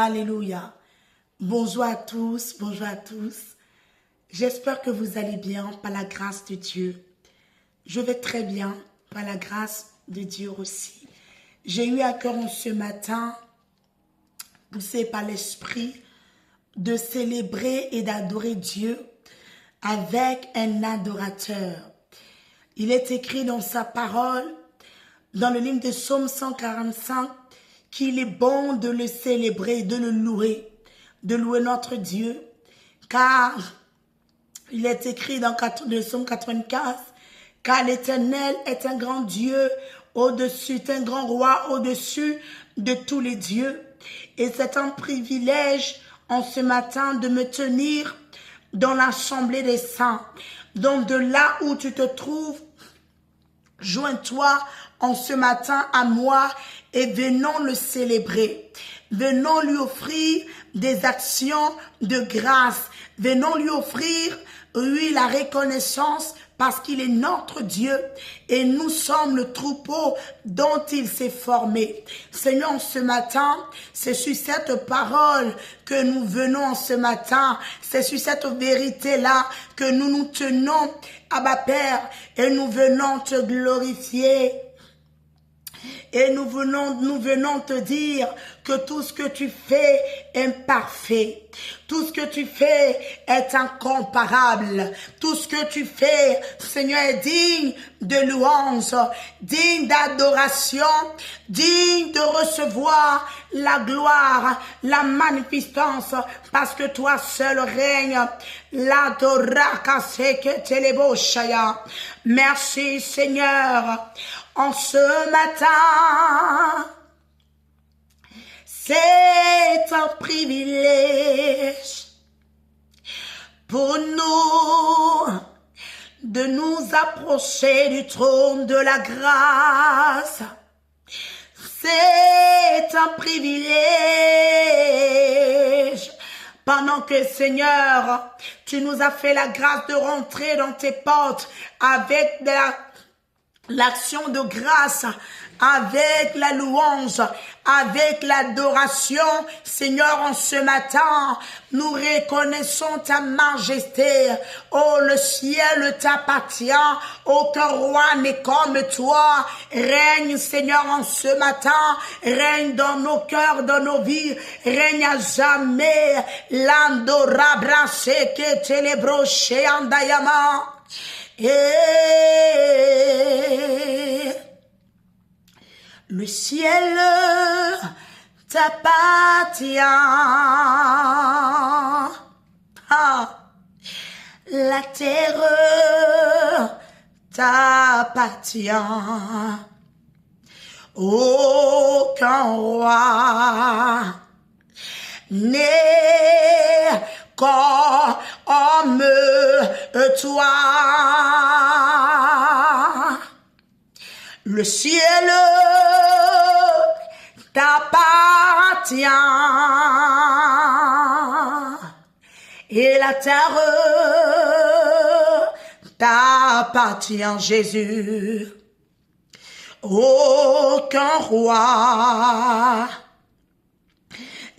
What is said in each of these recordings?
Alléluia. Bonjour à tous, bonjour à tous. J'espère que vous allez bien par la grâce de Dieu. Je vais très bien par la grâce de Dieu aussi. J'ai eu à cœur ce matin, poussé par l'Esprit, de célébrer et d'adorer Dieu avec un adorateur. Il est écrit dans sa parole, dans le livre de Psaume 145, qu'il est bon de le célébrer, de le louer, de louer notre Dieu, car il est écrit dans le Psaume 95, car l'Éternel est un grand Dieu au-dessus, un grand roi au-dessus de tous les dieux. Et c'est un privilège en ce matin de me tenir dans l'assemblée des saints. Donc de là où tu te trouves, joins-toi en ce matin à moi et venons le célébrer. Venons lui offrir des actions de grâce. Venons lui offrir, oui, la reconnaissance parce qu'il est notre Dieu et nous sommes le troupeau dont il s'est formé. Seigneur, ce matin, c'est sur cette parole que nous venons ce matin. C'est sur cette vérité-là que nous nous tenons, Abba Père, et nous venons te glorifier. Et nous venons te dire que tout ce que tu fais est parfait. Tout ce que tu fais est incomparable. Tout ce que tu fais, Seigneur, est digne de louange, digne d'adoration, digne de recevoir la gloire, la magnificence, parce que toi seul règnes. Merci, Seigneur. En ce matin, c'est un privilège pour nous de nous approcher du trône de la grâce. C'est un privilège pendant que, Seigneur, tu nous as fait la grâce de rentrer dans tes portes avec l'action de grâce, avec la louange, avec l'adoration. Seigneur, en ce matin, nous reconnaissons ta majesté. Oh, le ciel t'appartient. Aucun roi n'est comme toi. Règne, Seigneur, en ce matin. Règne dans nos cœurs, dans nos vies. Règne à jamais. L'andora brasse que telebroche andayama. Et le ciel t'appartient, la terre t'appartient, aucun roi n'est comme toi. Le ciel t'appartient et la terre t'appartient, Jésus. Aucun roi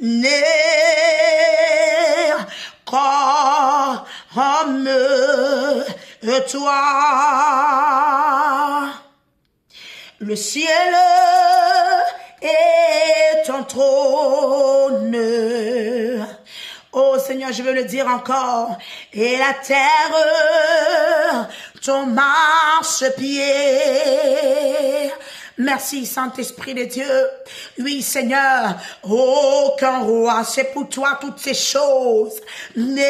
n'est comme toi. Le ciel est ton trône. Oh Seigneur, je veux le dire encore. Et la terre, ton marchepied. Merci, Saint-Esprit de Dieu. Oui, Seigneur, aucun roi, c'est pour toi toutes ces choses. N'est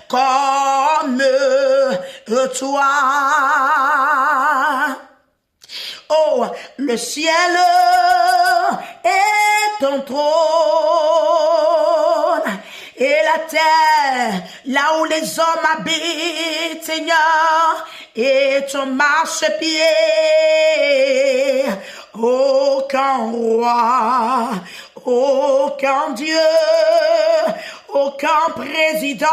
comme toi. Oh, le ciel est ton trône et la terre, là où les hommes habitent, Seigneur, est ton marchepied. Aucun roi, aucun Dieu, aucun président,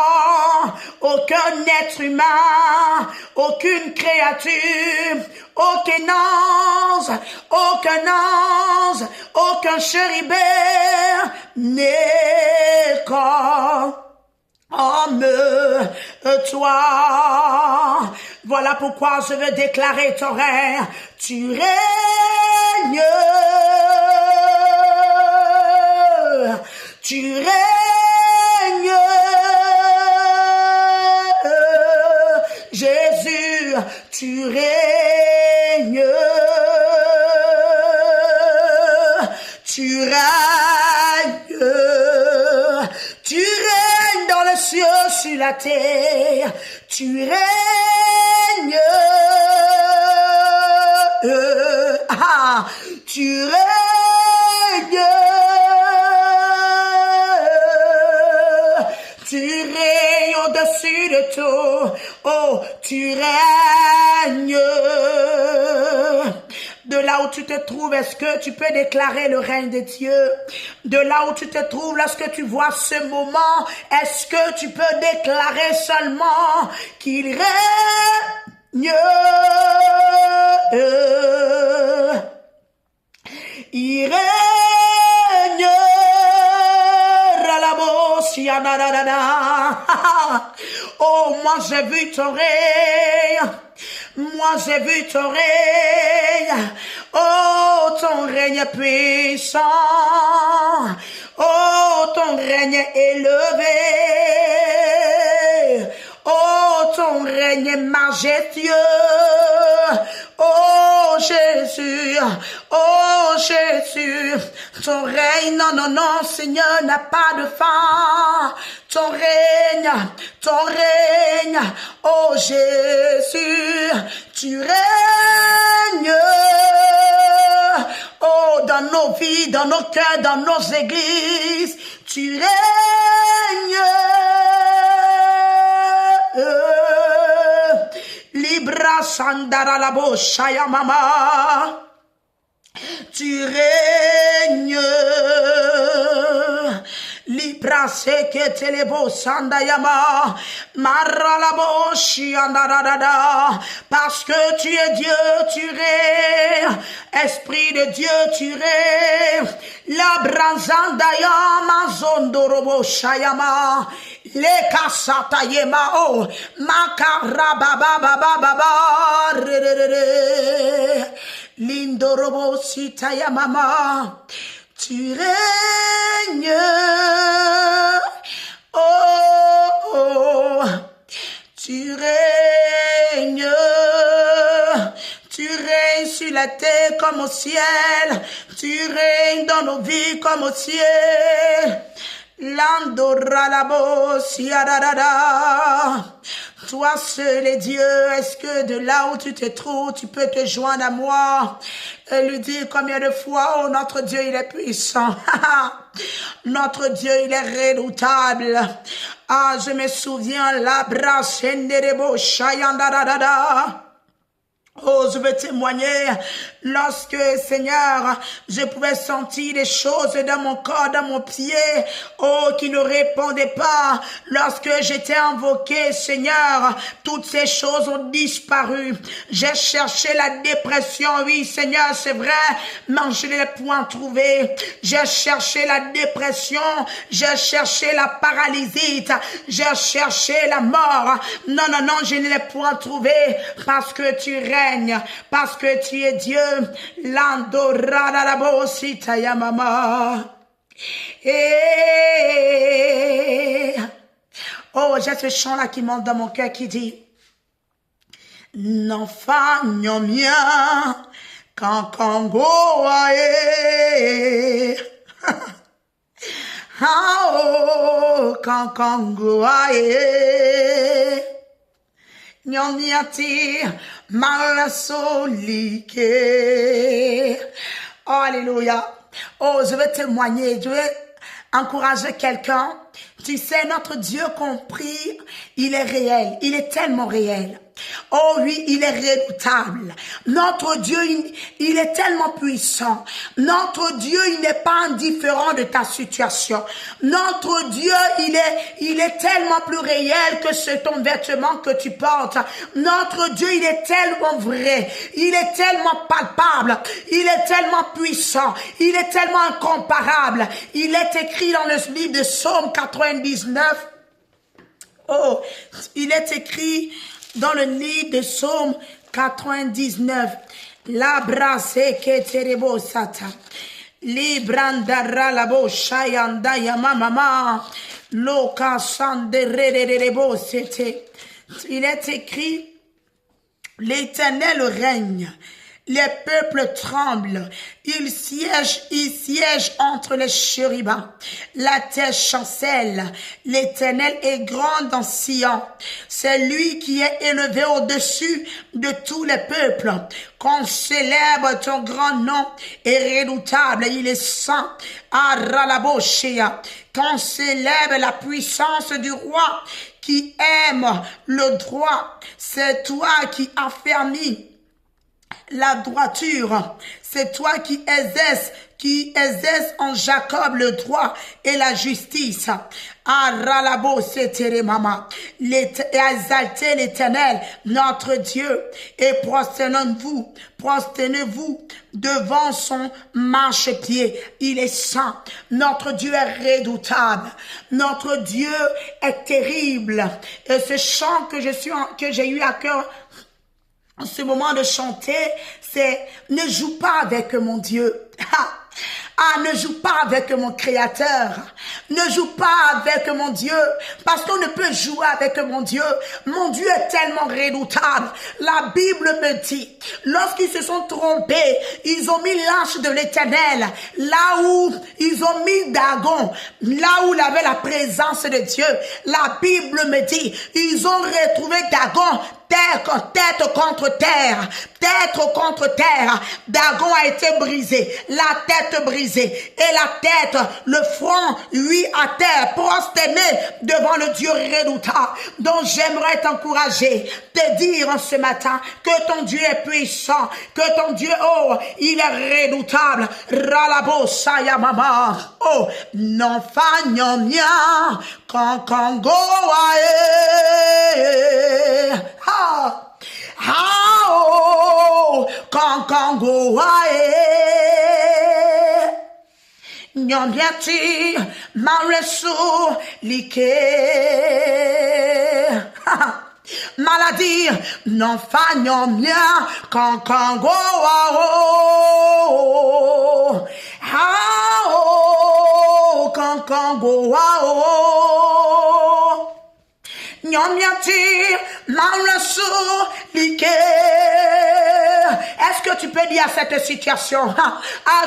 aucun être humain, aucune créature, aucun ange, aucun chérubin n'est comme toi. Voilà pourquoi je veux déclarer ton règne. Tu règnes. Tu règnes. Jésus, tu règnes. Tu règnes. Tu règnes dans les cieux, sur la terre. Tu règnes. Tu règnes. Tu règnes au-dessus de tout. Oh, tu règnes. De là où tu te trouves, est-ce que tu peux déclarer le règne de Dieu? De là où tu te trouves, lorsque tu vois ce moment, est-ce que tu peux déclarer seulement qu'il règne? Il règne. Oh, moi j'ai vu ton règne. Moi j'ai vu ton règne. Oh, ton règne puissant. Oh, ton règne élevé. Oh, ton règne majestueux. Oh, Jésus. Oh, Jésus. Ton règne, non, non, non, Seigneur, n'a pas de fin. Ton règne, oh Jésus, tu règnes, oh dans nos vies, dans nos cœurs, dans nos églises, tu règnes, Libra Sandara la Boshaya Mama, tu règnes. Libra seke telebo sandayama maralabo shiandadada. Parce que tu es Dieu, tu règnes. Esprit de Dieu, tu règnes. La branzandayama zondorobo shayama. Le kasatayema oh makarabababababa lindorobo sitayamama. Tu règnes, oh, oh, tu règnes sur la terre comme au ciel, tu règnes dans nos vies comme au ciel. L'andora la bosse, yadadada. Toi seul est Dieu, est-ce que de là où tu te trouves, tu peux te joindre à moi et lui dire combien de fois, oh notre Dieu il est puissant, notre Dieu il est redoutable. Ah, je me souviens, la brasse enderebo chayandadada. Oh, je veux témoigner, lorsque, Seigneur, je pouvais sentir des choses dans mon corps, dans mon pied, oh, qui ne répondaient pas. Lorsque j'étais invoqué, Seigneur, toutes ces choses ont disparu. J'ai cherché la dépression, oui, Seigneur, c'est vrai, mais je ne l'ai point trouvé. J'ai cherché la dépression, j'ai cherché la paralysie, j'ai cherché la mort. Non, non, non, je ne l'ai point trouvé, parce que tu règnes. Parce que tu es Dieu, l'andorada la bosita ya mama. Oh, j'ai ce chant-là qui monte dans mon cœur qui dit, n'enfant mien, quand Congo ae. Oh, quand Congo ae. Nyonyati malasolike. Oh, alléluia. Oh, je veux témoigner, je veux encourager quelqu'un. Tu sais, notre Dieu compris, il est réel, il est tellement réel. Oh oui, il est redoutable. Notre Dieu, il est tellement puissant. Notre Dieu, il n'est pas indifférent de ta situation. Notre Dieu, il est tellement plus réel que ce ton vêtement que tu portes. Notre Dieu, il est tellement vrai. Il est tellement palpable. Il est tellement puissant. Il est tellement incomparable. Il est écrit dans le livre de Psaume 99. Oh, il est écrit dans le livre de Psaume 99. La brase que terebo sata. Librandara la bo shayanda yamama. Loka sanderebo sete. Il est écrit, l'Éternel règne. Les peuples tremblent, il siège entre les chérubins. La terre chancelle, l'Éternel est grand dans Sion. C'est lui qui est élevé au-dessus de tous les peuples. Qu'on célèbre ton grand nom est redoutable, il est saint. Aralaboshea. Qu'on célèbre la puissance du roi qui aime le droit. C'est toi qui affermis la droiture, c'est toi qui exerces en Jacob le droit et la justice. Aralabo setere mama. Exaltez l'Éternel, notre Dieu, et prosternez-vous devant son marchepied. Il est saint. Notre Dieu est redoutable. Notre Dieu est terrible. Et ce chant que j'ai eu à cœur en ce moment de chanter, c'est ne joue pas avec mon Dieu. Ne joue pas avec mon Créateur. Ne joue pas avec mon Dieu. Parce qu'on ne peut jouer avec mon Dieu. Mon Dieu est tellement redoutable. La Bible me dit, lorsqu'ils se sont trompés, ils ont mis l'ange de l'Éternel, là où ils ont mis Dagon, là où il avait la présence de Dieu. La Bible me dit, ils ont retrouvé Dagon tête contre terre, tête contre terre. Dagon a été brisé, la tête brisée, et la tête, le front, lui à terre, prosterné devant le Dieu redoutable. Donc j'aimerais t'encourager, te dire ce matin que ton Dieu est puissant, que ton Dieu, oh, il est redoutable. Ralabo saya mama, oh, non fagnon mia, kankango ae. Oh, kankango ae. Nyambiati maresu like. Maladie non fa nyamia kankango ao. Ao kankango ao. Nyambiati maresu like. Est-ce que tu peux dire à cette situation?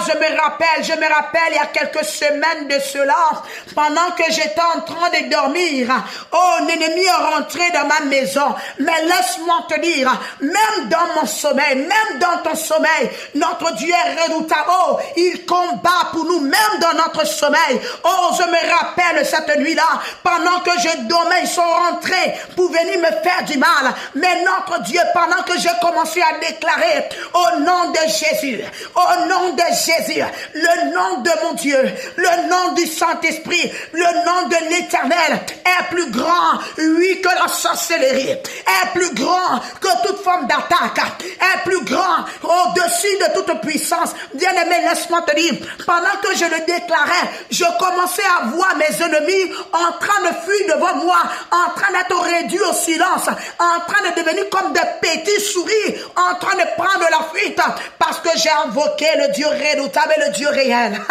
Je me rappelle, il y a quelques semaines de cela, pendant que j'étais en train de dormir, oh, l'ennemi est rentré dans ma maison. Mais laisse-moi te dire, même dans mon sommeil, même dans ton sommeil, notre Dieu est redoutable. Oh, il combat pour nous, même dans notre sommeil. Oh, je me rappelle cette nuit-là, pendant que je dormais, ils sont rentrés pour venir me faire du mal. Mais notre Dieu, pendant que j'ai commencé à déclarer, au nom de Jésus, au nom de Jésus, le nom de mon Dieu, le nom du Saint-Esprit, le nom de l'Éternel est plus grand, oui, que la sorcellerie, est plus grand que toute forme d'attaque, est plus grand au-dessus de toute puissance. Bien-aimé, laisse-moi te dire, pendant que je le déclarais, je commençais à voir mes ennemis en train de fuir devant moi, en train d'être réduits au silence, en train de devenir comme des petits souris, en train de prendre la fuite, parce que j'ai invoqué le Dieu redoutable et le Dieu réel.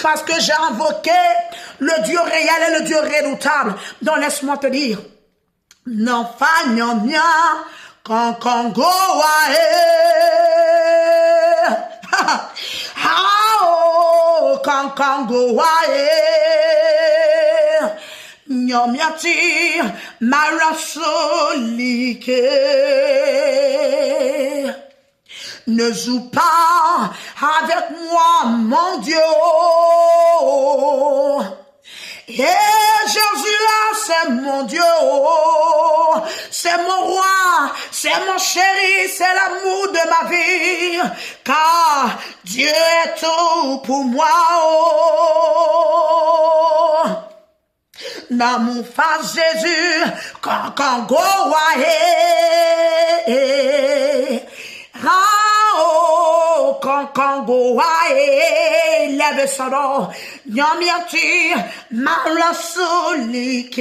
Parce que j'ai invoqué le Dieu réel et le Dieu redoutable. Donc laisse-moi te dire, non fa nyomia kankango ae. Hao kankango ae. Nyomyati marasolike. Ne joue pas avec moi, mon Dieu. Et Jésus là, c'est mon Dieu. C'est c'est mon roi, c'est mon chéri, c'est l'amour de ma vie, car Dieu est tout pour moi. Oh. Dans mon face Jésus, quand go Rao, quand go lève son nom, nyamiati, malasulike.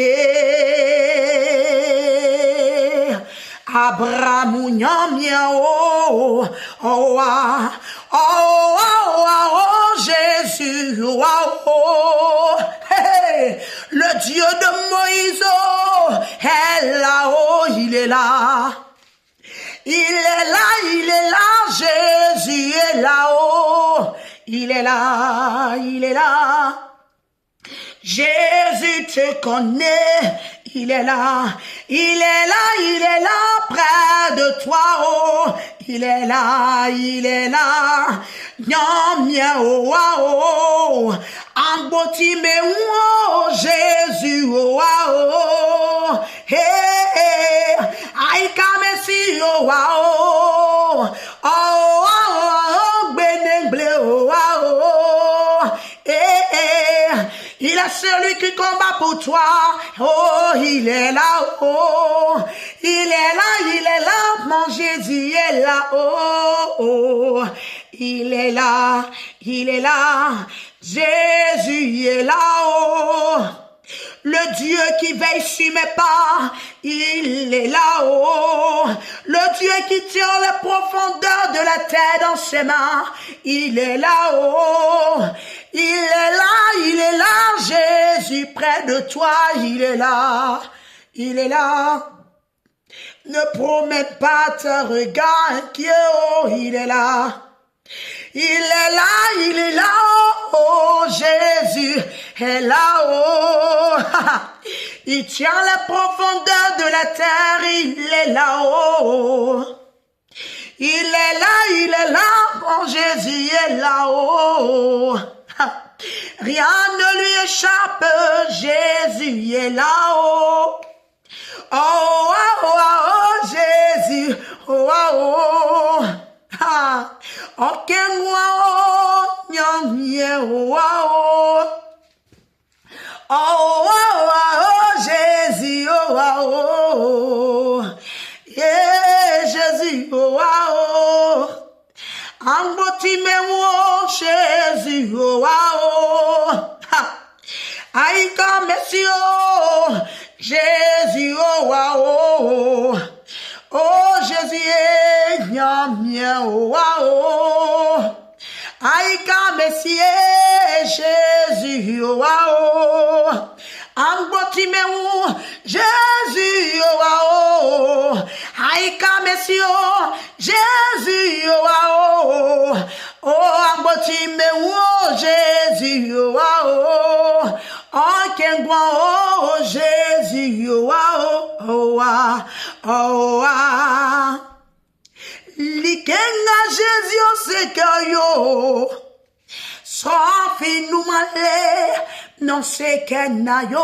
Abraham nyamia oh Jésus oh hey, le Dieu de Moïse oh est là oh il est là. Il est là, Jésus est là oh il est là. Jésus te connaît, il est là près de toi, oh, il est là, nyam oh, oh, amboti me oh, Jésus, oh, oh, hey, aïka messi, oh, oh, benengle, oh, oh, il est celui qui combat pour toi. Oh, il est là. Oh, il est là. Mon Jésus est là. Oh, il est là. Jésus est là. Oh, le Dieu qui veille sur mes pas, il est là-haut. Le Dieu qui tient les profondeurs de la terre dans ses mains, il est là-haut. Il est là, Jésus près de toi, il est là. Ne promette pas tes regards inquiets, oh, il est là. Il est là, oh, Jésus est là, oh. Il tient les profondeurs de la terre, il est là, oh. Il est là, mon Jésus est là, oh. Rien ne lui échappe, Jésus est là, oh. Oh, Jésus, oh, oh. Ok, moi, Jésus, yeah, Jésus, Amboti me Jésus, aïka monsieur, Jésus, oh, Jésus, nyamia, oh, aïka Messie, Jésus, oh, amboti me Jésus, oh, aïka Messie, Jésus, oh, amboti me Jésus, oh, oh, Jésus, Likenga Jésus c'est que yo sans fin nous malé non c'est que na yo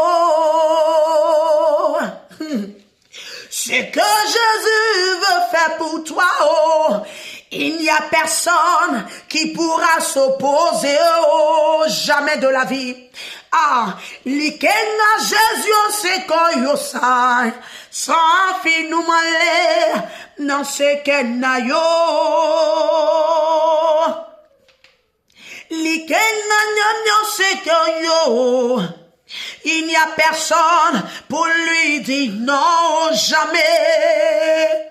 ce que Jésus veut faire pour toi oh il n'y a personne qui pourra s'opposer oh jamais de la vie. Ah, likenga Jésus c'est que yo sai sans fin nous malé non c'est que na yo likenga nyanyo c'est que yo il n'y a personne pour lui dire non jamais.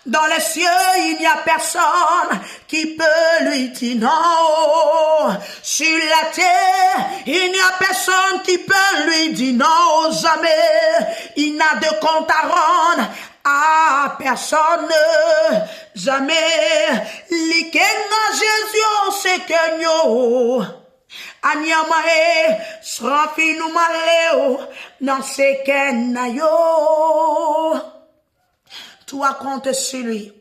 Dans les cieux, il n'y a personne qui peut lui dire non. Sur la terre, il n'y a personne qui peut lui dire non. Jamais. Il n'a de compte à rendre à personne. Jamais. Likenga Jésus, c'est que yo. Anyamae, srafi nou maleo, non c'est que na yo. Toi compte sur lui.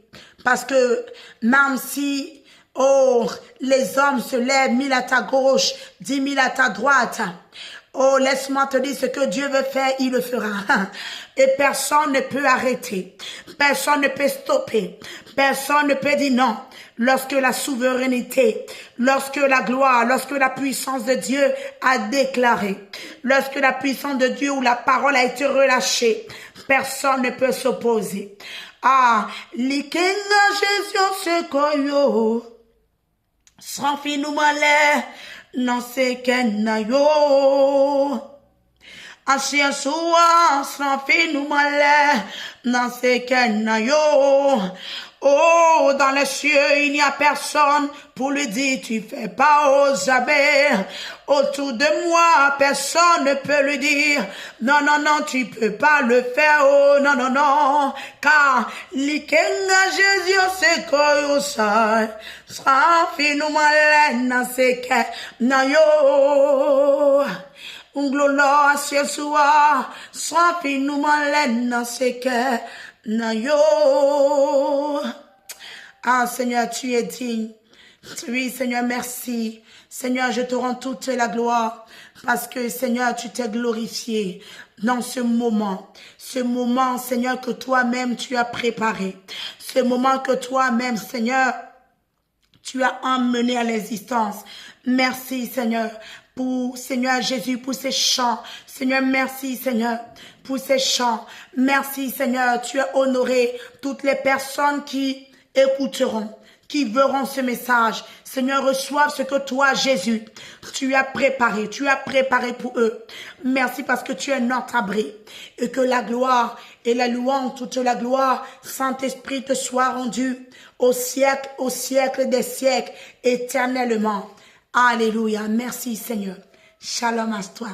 Parce que même si oh, les hommes se lèvent 1000 à ta gauche, 10 000 à ta droite, Oh, laisse-moi te dire ce que Dieu veut faire, il le fera. Et personne ne peut arrêter. Personne ne peut stopper. Personne ne peut dire non. Lorsque la souveraineté, lorsque la gloire, lorsque la puissance de Dieu a déclaré, lorsque la puissance de Dieu ou la parole a été relâchée, personne ne peut s'opposer. Ah, likenga Jésus se koyo, sans fin nous malais, non c'est qu'un yo. Ancien soir, sans fin nous malais, non c'est qu'un yo. Oh, dans les cieux, il n'y a personne pour lui dire, tu fais pas aux abeilles. Autour de moi, personne ne peut lui dire, non, non, non, tu peux pas le faire, oh, non, non, non. Car, l'ikenga Jésus, c'est quoi, ça, sera fini, malena, c'est que, na yo. Unglolo, asie soir, sera fini, malena, c'est que, Nayo. Ah, Seigneur, tu es digne. Oui, Seigneur, merci. Seigneur, je te rends toute la gloire parce que, Seigneur, tu t'es glorifié dans ce moment, Seigneur, que toi-même tu as préparé. Ce moment que toi-même, Seigneur, tu as emmené à l'existence. Merci, Seigneur, pour, Seigneur Jésus, pour ces chants. Seigneur, merci, Seigneur, pour ces chants. Merci, Seigneur, tu as honoré toutes les personnes qui écouteront, qui verront ce message. Seigneur, reçoive ce que toi, Jésus, tu as préparé pour eux. Merci parce que tu es notre abri et que la gloire et la louange, toute la gloire, Saint-Esprit, te soit rendue au siècle des siècles, éternellement. Alléluia. Merci, Seigneur. Shalom à toi.